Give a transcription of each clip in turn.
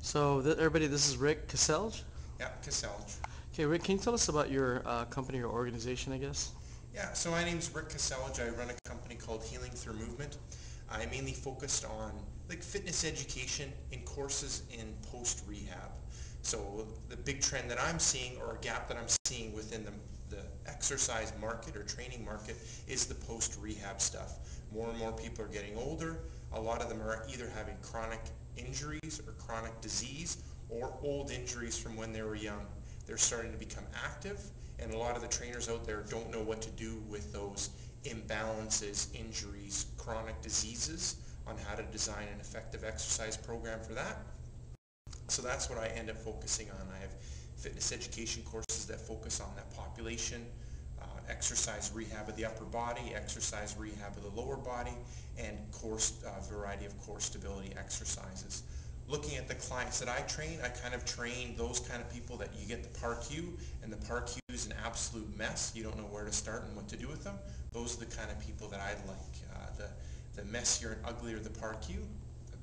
So, everybody, this is Rick Kaselj. Yeah, Kaselj. Okay, Rick, can you tell us about your company or organization, I guess? Yeah, so my name's Rick Kaselj. I run a company called Healing Through Movement. I mainly focused on fitness education in courses in post-rehab. So the big trend that I'm seeing, or a gap that I'm seeing within the exercise market or training market, is the post-rehab stuff. More and more people are getting older. A lot of them are either having chronic injuries or chronic disease or old injuries from when they were young. They're starting to become active, and a lot of the trainers out there don't know what to do with those imbalances, injuries, chronic diseases, on how to design an effective exercise program for that. So that's what I end up focusing on. I have fitness education courses that focus on that population, exercise rehab of the upper body, exercise rehab of the lower body, and variety of core stability exercises. Looking at the clients that I train, I kind of train those kind of people that you get the PAR-Q, and the PAR-Q is an absolute mess. You don't know where to start and what to do with them. Those are the kind of people that I like. The messier and uglier the PAR-Q,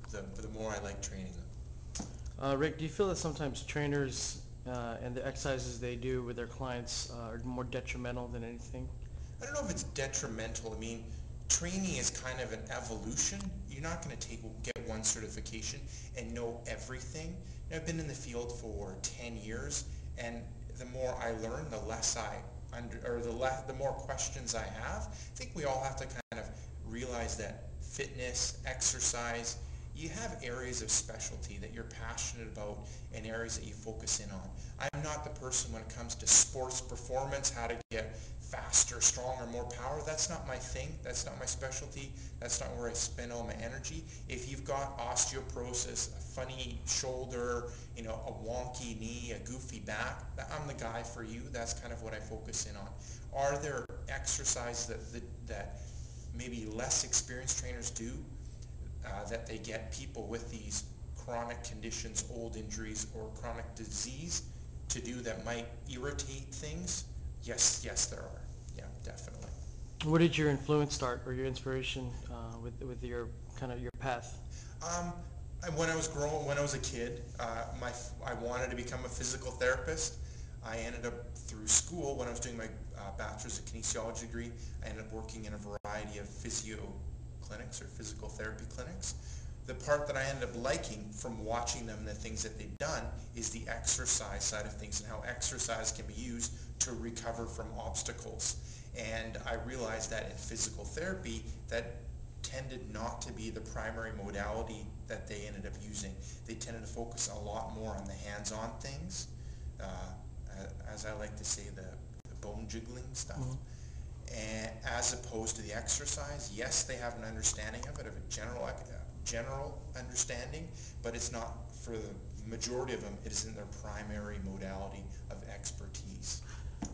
the more I like training them. Rick, do you feel that sometimes trainers and the exercises they do with their clients are more detrimental than anything? I don't know if it's detrimental. I mean, training is kind of an evolution. You're not going to get one certification and know everything. I've been in the field for 10 years, and the more I learn, the less the more questions I have. I think we all have to kind of realize that fitness, exercise, you have areas of specialty that you're passionate about and areas that you focus in on. I'm not the person when it comes to sports performance, how to get faster, stronger, more power. That's not my thing. That's not my specialty. That's not where I spend all my energy. If you've got osteoporosis, a funny shoulder, a wonky knee, a goofy back, I'm the guy for you. That's kind of what I focus in on. Are there exercises that maybe less experienced trainers do that they get people with these chronic conditions, old injuries, or chronic disease to do that might irritate things? Yes, there are. Yeah, definitely. Where did your influence start, or your inspiration with your kind of your path? Um, when I was a kid, I wanted to become a physical therapist. I ended up through school, when I was doing my bachelor's of kinesiology degree, I ended up working in a variety of physio clinics or physical therapy clinics. The part that I ended up liking from watching them, the things that they've done, is the exercise side of things and how exercise can be used to recover from obstacles. And I realized that in physical therapy, that tended not to be the primary modality that they ended up using. They tended to focus a lot more on the hands-on things, uh, as I like to say, the bone jiggling stuff. Mhm. And as opposed to the exercise, yes, they have an understanding of it, of a general understanding, but it's not, for the majority of them, it isn't their primary modality of expertise.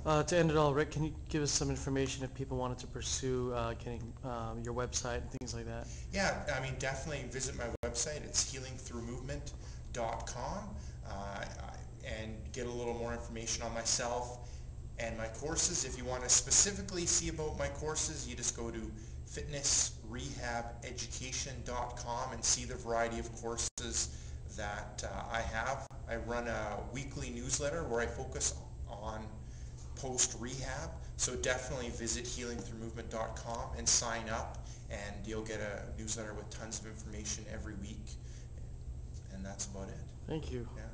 To end it all, Rick, can you give us some information if people wanted to pursue getting your website and things like that? Yeah, I mean, definitely visit my website. It's healingthroughmovement.com, and get a little more information on myself and my courses. If you want to specifically see about my courses, you just go to fitnessrehabeducation.com and see the variety of courses that I have. I run a weekly newsletter where I focus on post-rehab, so definitely visit healingthroughmovement.com and sign up, and you'll get a newsletter with tons of information every week, and that's about it. Thank you. Yeah.